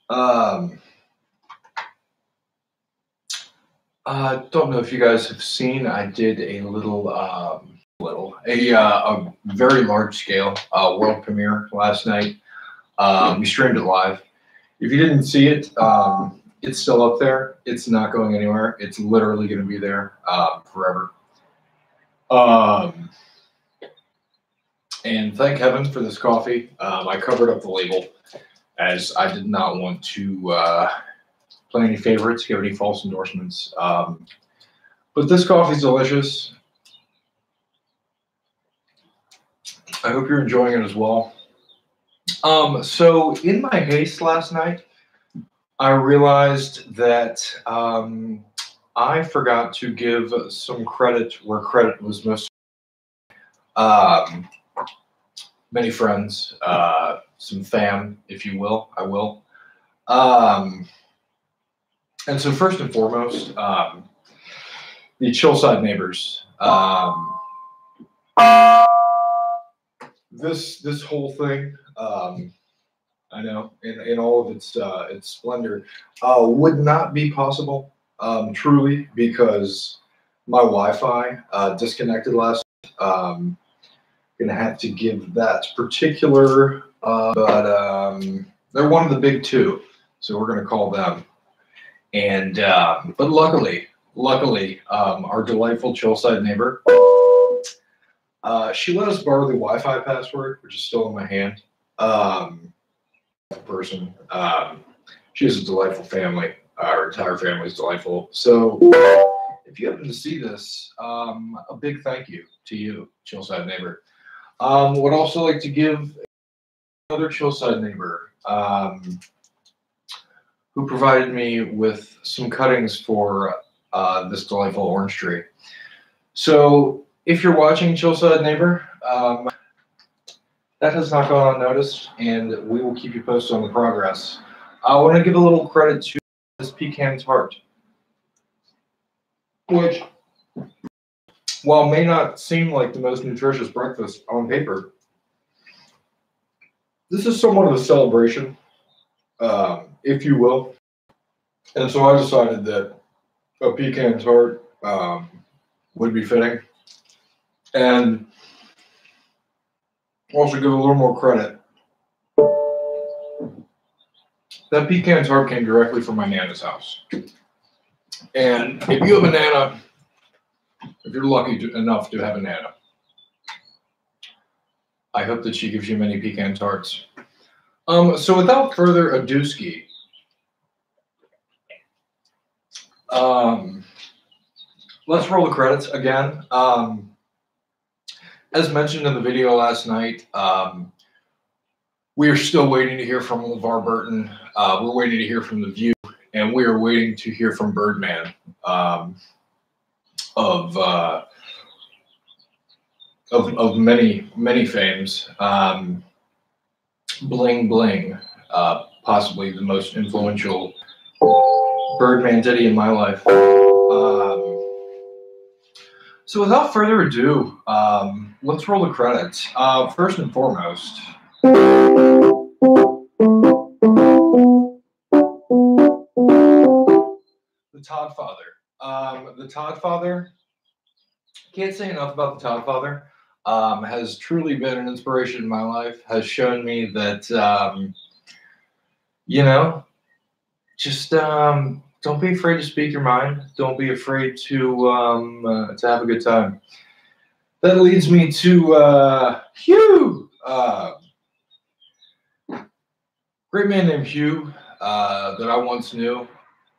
Um, I don't know if you guys have seen. I did a a very large scale world premiere last night. We streamed it live. If you didn't see it, it's still up there. It's not going anywhere. It's literally going to be there forever. And thank heaven for this coffee. I covered up the label as I did not want to play any favorites, give any false endorsements. But this coffee's delicious. I hope you're enjoying it as well. So in my haste last night, I realized that I forgot to give some credit where credit was most. Many friends, some fam, if you will, I will. And so first and foremost, the Chillside neighbors. This whole thing, I know, in all of its splendor, would not be possible, truly, because my Wi-Fi disconnected last night. Gonna have to give that particular, but they're one of the big two, so we're gonna call them. And but luckily, our delightful Chillside neighbor, she let us borrow the Wi-Fi password, which is still in my hand. Person, she has a delightful family. Our entire family is delightful. So if you happen to see this, a big thank you to you, Chillside neighbor. Would also like to give another Chillside neighbor who provided me with some cuttings for this delightful orange tree. So if you're watching, Chillside neighbor, that has not gone unnoticed, and we will keep you posted on the progress. I want to give a little credit to this pecan tart, which, while may not seem like the most nutritious breakfast on paper, this is somewhat of a celebration, if you will. And so I decided that a pecan tart would be fitting. And also give a little more credit. That pecan tart came directly from my Nana's house. And if you have a Nana, if you're lucky enough to have a Nana, I hope that she gives you many pecan tarts. So without further ado, let's roll the credits again. As mentioned in the video last night, we are still waiting to hear from LeVar Burton. We're waiting to hear from The View, and we are waiting to hear from Birdman of many fames. Bling Bling, possibly the most influential Birdman ditty in my life. So without further ado, let's roll the credits. First and foremost, the Todd Father. The Todd Father, can't say enough about the Todd Father. Has truly been an inspiration in my life, has shown me that, you know, just don't be afraid to speak your mind. Don't be afraid to have a good time. That leads me to Hugh. Great man named Hugh that I once knew.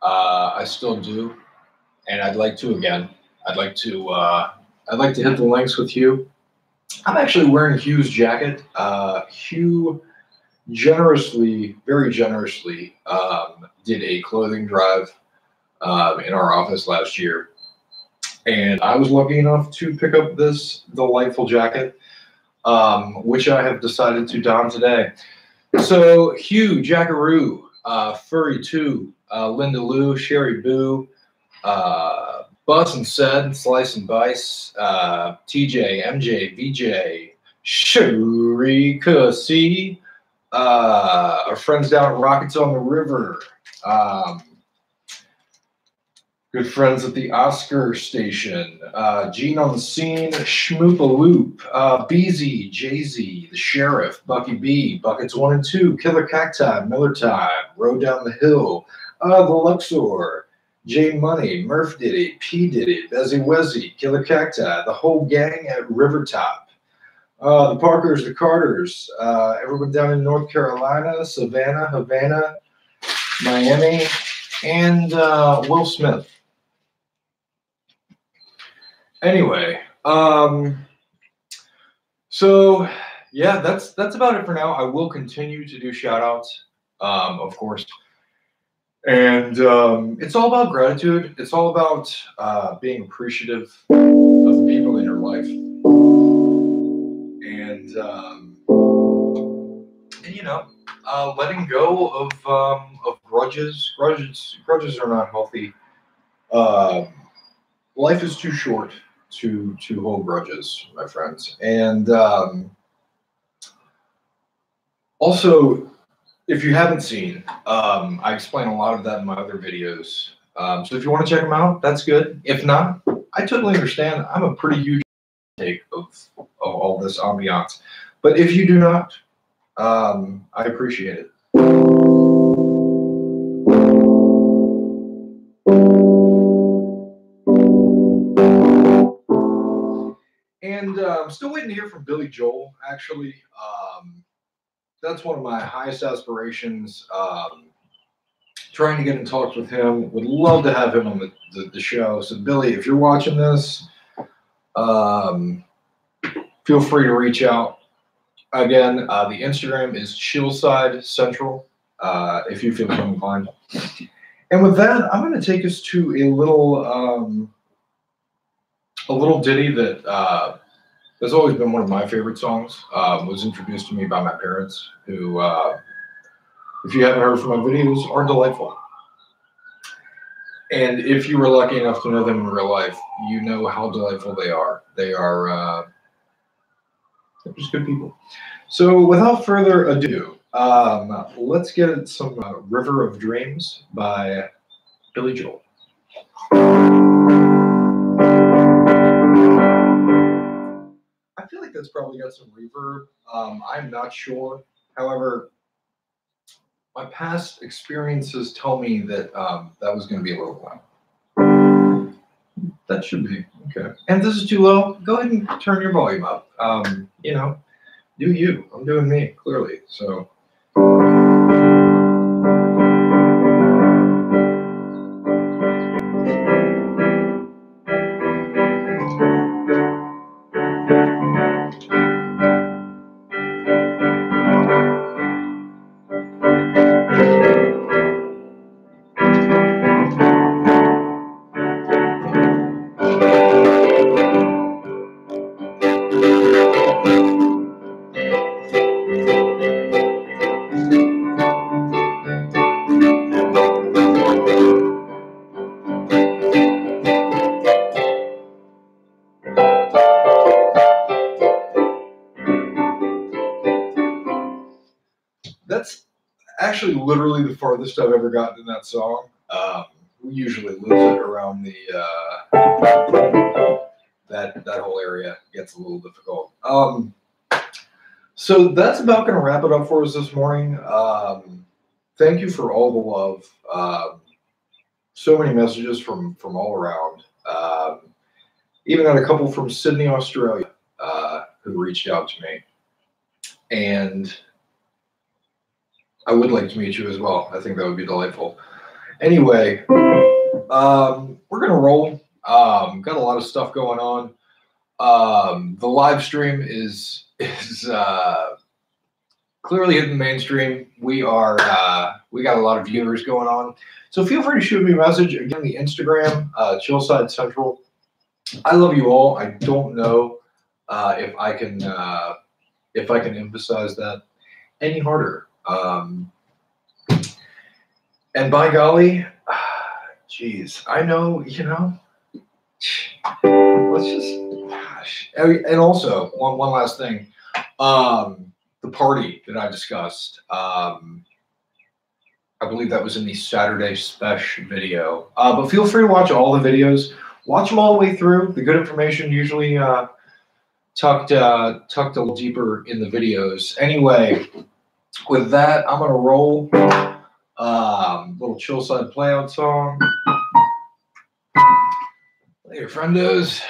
I still do, and I'd like to again. I'd like to hit the links with Hugh. I'm actually wearing Hugh's jacket. Hugh generously, very generously, did a clothing drive in our office last year. And I was lucky enough to pick up this delightful jacket, which I have decided to don today. So Hugh, Jackaroo, Furry 2, Linda Lou, Sherry Boo, Bus and Said, Slice and Bice, TJ, MJ, VJ, Sherry Cussy, Our friends down at Rockets on the River. Um, Good friends at the Oscar station. Gene on the Scene, Schmoopaloop, Beezy, Jay-Z, The Sheriff, Bucky B, Buckets 1 and 2, Killer Cacti, Miller Time, Road Down the Hill, The Luxor, Jane Money, Murph Diddy, P Diddy, Bezzy Wezzy, Killer Cacti, the whole gang at Rivertop. The Parkers, the Carters, everyone down in North Carolina, Savannah, Havana, Miami, and Will Smith. Anyway, so yeah, that's about it for now. I will continue to do shout outs, of course. And it's all about gratitude. It's all about being appreciative of the people in your life. And you know, letting go of grudges. Grudges are not healthy. Life is too short to hold grudges, my friends. And also, if you haven't seen, I explain a lot of that in my other videos. So if you want to check them out, that's good. If not, I totally understand. I'm a pretty huge take of all this ambiance. But if you do not, I appreciate it. And I'm still waiting to hear from Billy Joel, actually. That's one of my highest aspirations. Trying to get in touch with him. Would love to have him on the show. So, Billy, if you're watching this, feel free to reach out. Again, the Instagram is Chillside Central, if you feel so inclined. And with that, I'm going to take us to a little ditty that has always been one of my favorite songs. Was introduced to me by my parents, who, if you haven't heard from my videos, are delightful. And if you were lucky enough to know them in real life, you know how delightful they are. They're just good people. So without further ado, let's get some River of Dreams by Billy Joel. I feel like that's probably got some reverb. I'm not sure. However, my past experiences tell me that that was going to be a little loud. That should be okay. And this is too low. Go ahead and turn your volume up. You know, do you. I'm doing me, clearly. So. That's actually literally the farthest I've ever gotten in that song. We usually lose it around the that whole area. Gets a little difficult. So that's about going to wrap it up for us this morning. Thank you for all the love. So many messages from all around. Even had a couple from Sydney, Australia, who reached out to me. And I would like to meet you as well. I think that would be delightful. Anyway, we're going to roll. Got a lot of stuff going on. The live stream is clearly hitting the mainstream. We got a lot of viewers going on. So feel free to shoot me a message. Again, the Instagram, Chillside Central. I love you all. I don't know if I can emphasize that any harder. And by golly, geez, I know, you know, let's just, gosh. And also, one last thing. The the party that I discussed. I believe that was in the Saturday Special video. But feel free to watch all the videos. Watch them all the way through. The good information usually tucked a little deeper in the videos. Anyway, with that, I'm gonna roll little chill side play out song. Later, friendos.